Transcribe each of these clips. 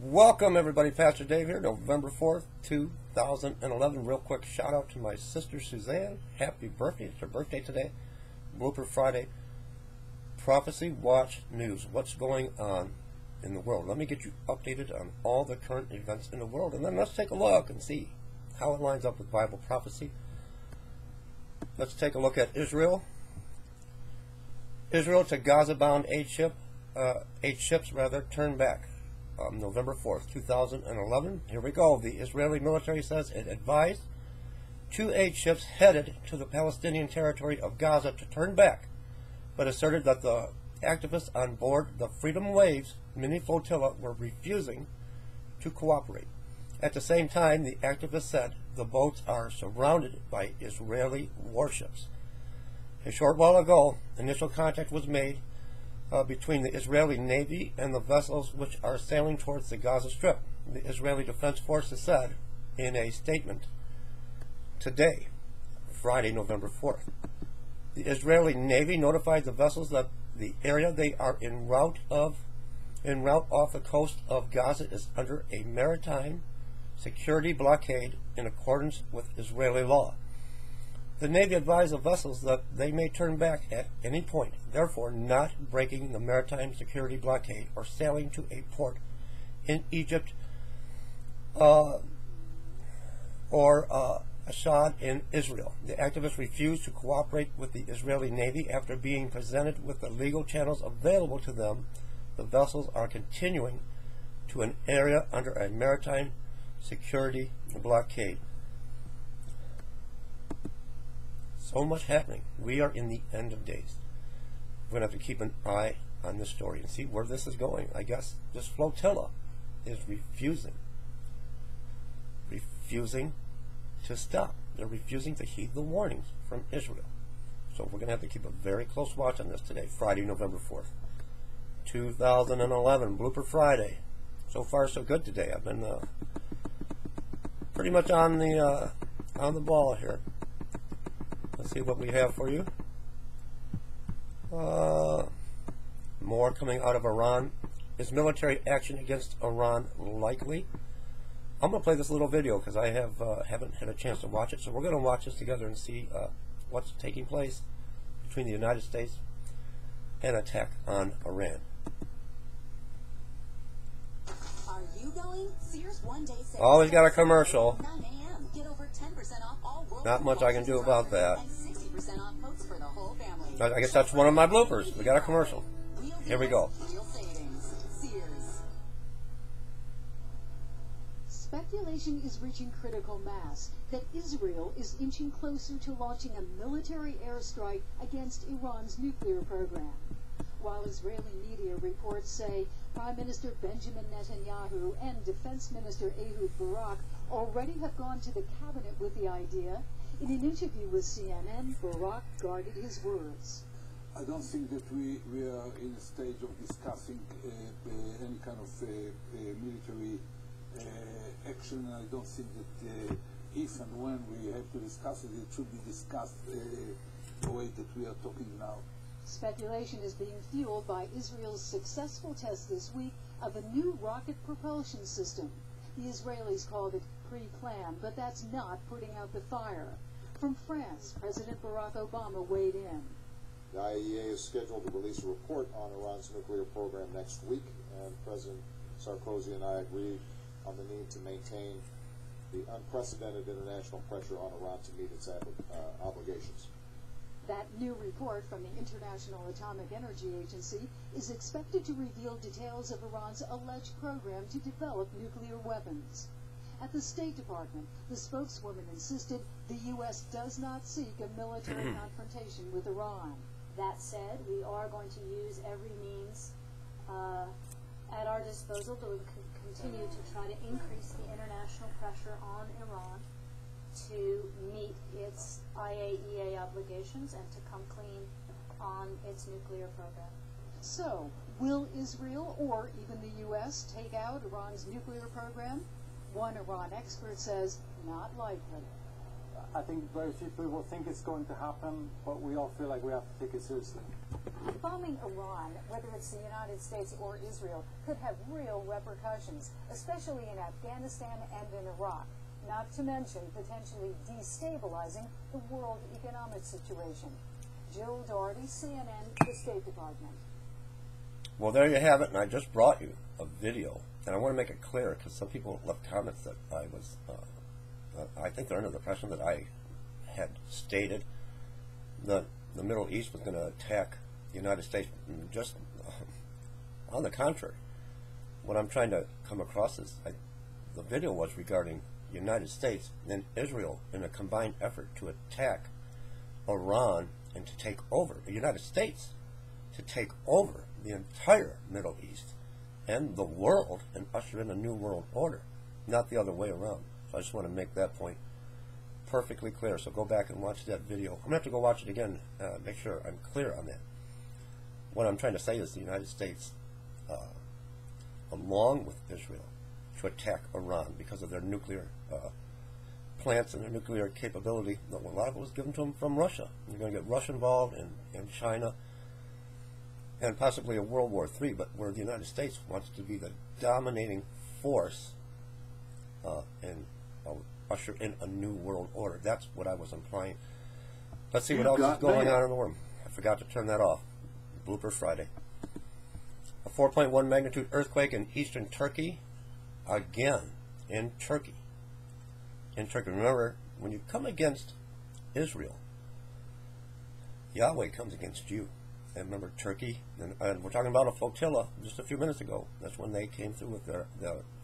Welcome everybody, Pastor Dave here, November 4th, 2011. Real quick shout out to my sister Suzanne. Happy birthday. It's her birthday today. Blooper Friday. Prophecy Watch News. What's going on in the world? Let me get you updated on all the current events in the world, and then let's take a look and see how it lines up with Bible prophecy. Let's take a look at Israel. Israel to Gaza-bound eight ships turn back. November 4th, 2011. Here we go. The Israeli military says it advised 2 aid ships headed to the Palestinian territory of Gaza to turn back, but asserted that the activists on board the Freedom Waves mini flotilla were refusing to cooperate. At the same time, the activists said the boats are surrounded by Israeli warships. A short while ago, initial contact was made between the Israeli Navy and the vessels which are sailing towards the Gaza Strip. The Israeli Defense Forces said in a statement today, Friday, November 4th. The Israeli Navy notified the vessels that the area they are en route off the coast of Gaza is under a maritime security blockade in accordance with Israeli law. The Navy advised the vessels that they may turn back at any point, therefore not breaking the maritime security blockade or sailing to a port in Egypt or Ashdod in Israel. The activists refused to cooperate with the Israeli Navy after being presented with the legal channels available to them. The vessels are continuing to an area under a maritime security blockade. So much happening. We are in the end of days. We're going to have to keep an eye on this story and see where this is going. I guess this flotilla is refusing to stop. They're refusing to heed the warnings from Israel. So we're going to have to keep a very close watch on this today, Friday, November 4th, 2011, Blooper Friday. So far, so good today. I've been pretty much on the ball here. Let's see what we have for you. More coming out of Iran. Is military action against Iran likely? I'm going to play this little video because I haven't had a chance to watch it. So we're going to watch this together and see what's taking place between the United States and attack on Iran. Are you going? Sears one-day sale. Always got a commercial. 9 a.m. Get over 10% off all World Not much I can do about that. and 60% off coats for the whole family. I guess that's one of my bloopers. We got a commercial. Here we go. Real savings. Sears. Speculation is reaching critical mass that Israel is inching closer to launching a military airstrike against Iran's nuclear program. While Israeli media reports say Prime Minister Benjamin Netanyahu and Defense Minister Ehud Barak already have gone to the cabinet with the idea, in an interview with CNN, Barak guarded his words. I don't think that we are in a stage of discussing any kind of military action. I don't think that if and when we have to discuss it, it should be discussed the way that we are talking now. Speculation is being fueled by Israel's successful test this week of a new rocket propulsion system. The Israelis called it pre-planned, but that's not putting out the fire. From France, President Barack Obama weighed in. The IAEA is scheduled to release a report on Iran's nuclear program next week, and President Sarkozy and I agreed on the need to maintain the unprecedented international pressure on Iran to meet its obligations. That new report from the International Atomic Energy Agency is expected to reveal details of Iran's alleged program to develop nuclear weapons. At the State Department, the spokeswoman insisted the U.S. does not seek a military confrontation with Iran. That said, we are going to use every means at our disposal to continue to try to increase the international pressure on Iran to meet its IAEA obligations and to come clean on its nuclear program. So, will Israel or even the U.S. take out Iran's nuclear program? One Iran expert says not likely. I think very few people think it's going to happen, but we all feel like we have to take it seriously. Bombing Iran, whether it's the United States or Israel, could have real repercussions, especially in Afghanistan and in Iraq, not to mention potentially destabilizing the world economic situation. Jill Doherty, CNN, the State Department. Well, there you have it, and I just brought you a video, and I want to make it clear, because some people left comments that I was, I think they're under the impression that I had stated that the Middle East was going to attack the United States. Just on the contrary, what I'm trying to come across is the video was regarding the United States and Israel in a combined effort to attack Iran and to take over the United States, to take over the entire Middle East and the world and usher in a new world order, not the other way around. So I just want to make that point perfectly clear. So go back and watch that video. I'm going to have to go watch it again, make sure I'm clear on that. What I'm trying to say is the United States, along with Israel, to attack Iran because of their nuclear plants and their nuclear capability. A lot of it was given to them from Russia. You're going to get Russia involved and China, and possibly a World War III, but where the United States wants to be the dominating force and usher in a new world order. That's what I was implying. Let's see what else is going on in the world. I forgot to turn that off. Blooper Friday. A 4.1 magnitude earthquake in eastern Turkey. Again, in Turkey. In Turkey. Remember, when you come against Israel, Yahweh comes against you. And remember, Turkey, and we're talking about a flotilla just a few minutes ago. That's when they came through with their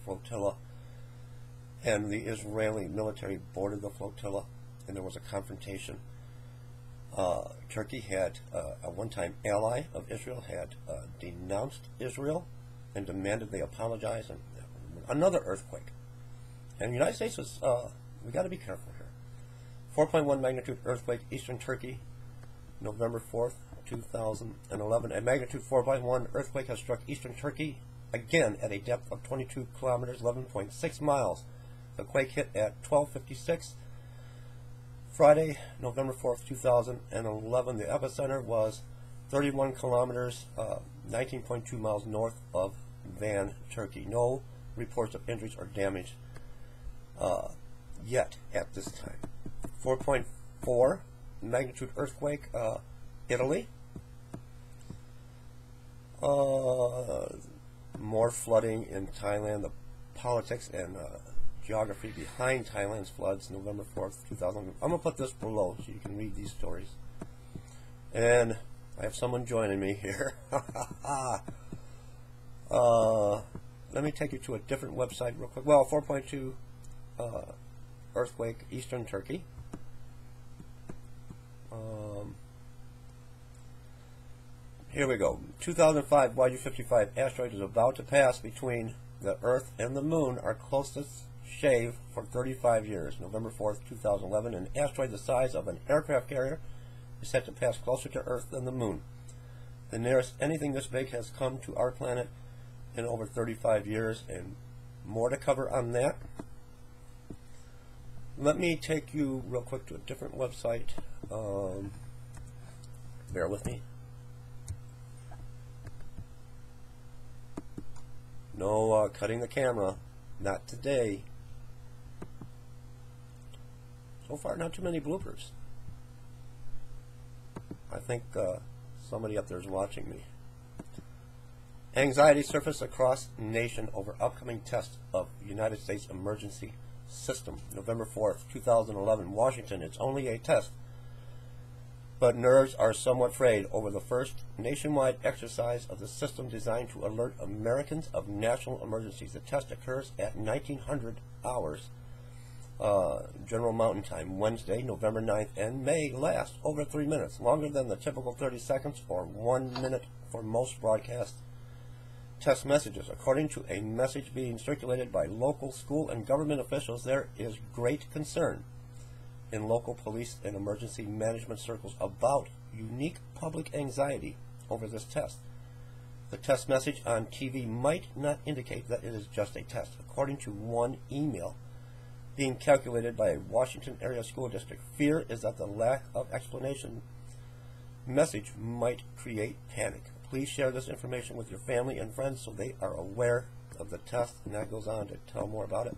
flotilla. And the Israeli military boarded the flotilla, and there was a confrontation. Turkey had, a one-time ally of Israel, had denounced Israel and demanded they apologize. And another earthquake. And the United States was, we got to be careful here. 4.1 magnitude earthquake, eastern Turkey, November 4th, 2011. A magnitude 4.1 earthquake has struck eastern Turkey, again at a depth of 22 kilometers, 11.6 miles. The quake hit at 12:56 Friday, November 4th, 2011. The epicenter was 31 kilometers, 19.2 miles north of Van, Turkey. No reports of injuries or damage yet at this time. 4.4 magnitude earthquake, Italy. More flooding in Thailand. The politics and geography behind Thailand's floods, November 4th, 2000. I'm going to put this below so you can read these stories. And I have someone joining me here. Let me take you to a different website real quick. Well, 4.2 earthquake, eastern Turkey. Here we go. 2005 YU-55 asteroid is about to pass between the Earth and the Moon, our closest shave for 35 years. November 4th, 2011. An asteroid the size of an aircraft carrier is set to pass closer to Earth than the Moon. The nearest anything this big has come to our planet in over 35 years, and more to cover on that. Let me take you real quick to a different website. Bear with me. No cutting the camera. Not today. So far, not too many bloopers. I think somebody up there is watching me. Anxiety surfaced across nation over upcoming test of United States emergency system. November 4th, 2011. Washington, it's only a test, but nerves are somewhat frayed over the first nationwide exercise of the system designed to alert Americans of national emergencies. The test occurs at 1900 hours, General Mountain Time, Wednesday, November 9th, and may last over 3 minutes, longer than the typical 30 seconds or 1 minute for most broadcast test messages. According to a message being circulated by local school and government officials, there is great concern in local police and emergency management circles about unique public anxiety over this test. The test message on TV might not indicate that it is just a test. According to one email, being calculated by a Washington area school district. Fear is that the lack of explanation message might create panic. Please share this information with your family and friends so they are aware of the test. And that goes on to tell more about it.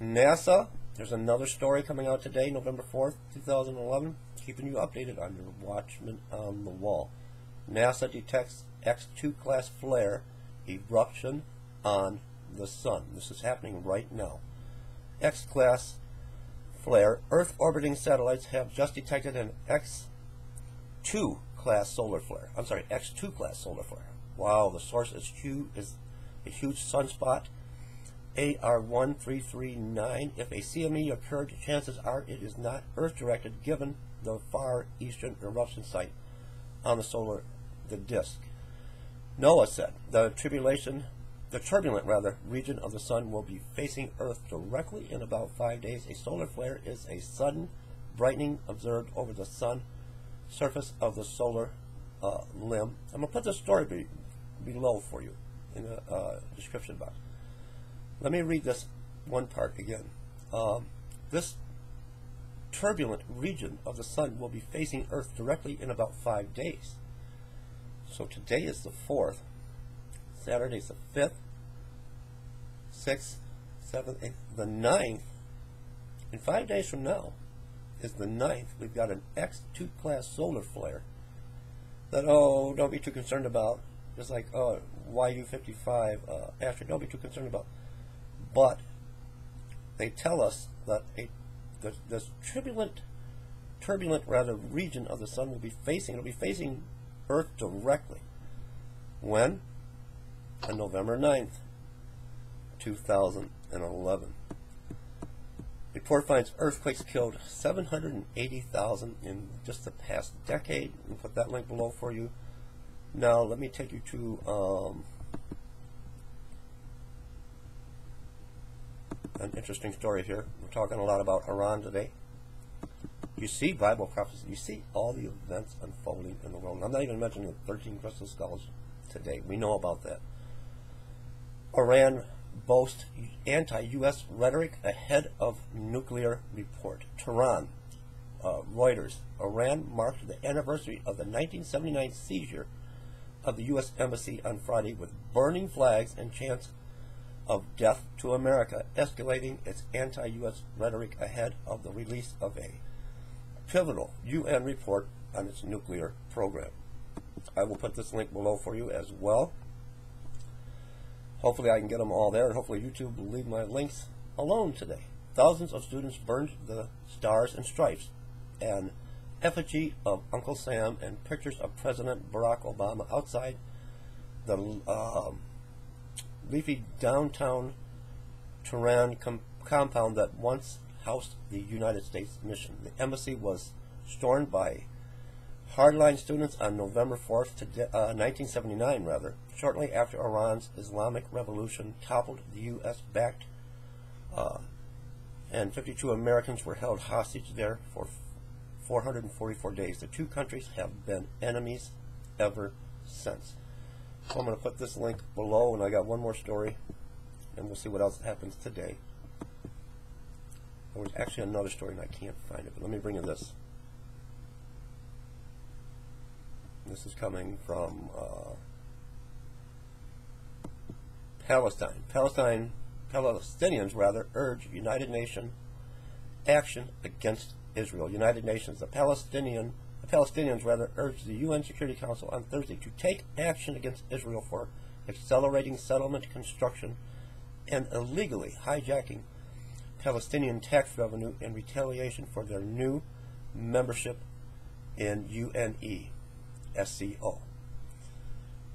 NASA, there's another story coming out today, November 4th, 2011, keeping you updated on your Watchman on the Wall. NASA detects X2 class flare eruption on the sun. This is happening right now. X class flare. Earth orbiting satellites have just detected an X2 class solar flare. I'm sorry, X2 class solar flare. Wow, the source is a huge sunspot. AR1339. If a CME occurred, chances are it is not Earth-directed, given the far eastern eruption site on the disk. NOAA said the turbulent region of the sun will be facing Earth directly in about 5 days. A solar flare is a sudden brightening observed over the sun surface of the solar limb. I'm going to put the story below for you in the description box. Let me read this one part again. This turbulent region of the sun will be facing Earth directly in about 5 days. So today is the 4th, Saturday is the 5th, 6th, 7th, 8th, the 9th. In 5 days from now is the 9th. We've got an X2 class solar flare that, don't be too concerned about. Just like, YU-55 asteroid, don't be too concerned about. But they tell us that this turbulent region of the sun will be facing Earth directly. When? On November 9th, 2011. Report finds earthquakes killed 780,000 in just the past decade. I'll put that link below for you. Now let me take you to an interesting story here. We're talking a lot about Iran today. You see Bible prophecy. You see all the events unfolding in the world. I'm not even mentioning the 13 crystal skulls today. We know about that. Iran boasts anti-U.S. rhetoric ahead of nuclear report. Tehran, Reuters. Iran marked the anniversary of the 1979 seizure of the U.S. Embassy on Friday with burning flags and chants of death to America, escalating its anti-U.S. rhetoric ahead of the release of a pivotal UN report on its nuclear program. I will put this link below for you as well. Hopefully I can get them all there, and hopefully YouTube will leave my links alone today. Thousands of students burned the Stars and Stripes, an effigy of Uncle Sam, and pictures of President Barack Obama outside the leafy downtown Tehran compound that once housed the United States mission. The embassy was stormed by hardline students on November 4th, 1979, shortly after Iran's Islamic Revolution toppled the U.S.-backed, and 52 Americans were held hostage there for 444 days. The two countries have been enemies ever since. So I'm going to put this link below, and I got one more story, and we'll see what else happens today. There was actually another story, and I can't find it, but let me bring you this. This is coming from Palestine. Palestinians urge United Nations action against Israel. United Nations, the Palestinians urged the UN Security Council on Thursday to take action against Israel for accelerating settlement construction and illegally hijacking Palestinian tax revenue in retaliation for their new membership in UNESCO.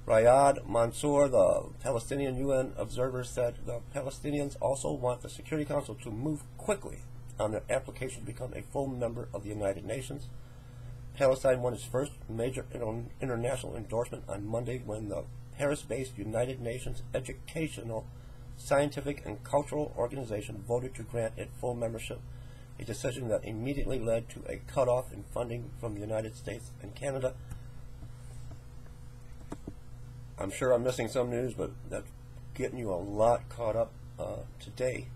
Riyad Mansour, the Palestinian UN observer, said the Palestinians also want the Security Council to move quickly on their application to become a full member of the United Nations. Palestine won its first major international endorsement on Monday when the Paris-based United Nations Educational, Scientific, and Cultural Organization voted to grant it full membership, a decision that immediately led to a cutoff in funding from the United States and Canada. I'm sure I'm missing some news, but that's getting you a lot caught up today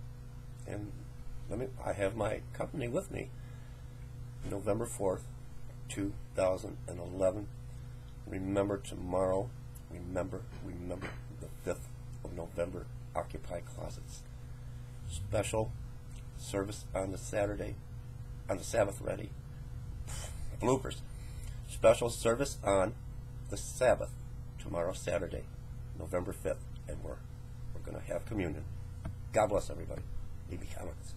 And I have my company with me. November 4th, 2011. Remember tomorrow. Remember the 5th of November. Occupy Closets. Special service on the Saturday, on the Sabbath, ready. Bloopers. Special service on the Sabbath, tomorrow, Saturday, November 5th, and we're going to have communion. God bless everybody. Leave me comments.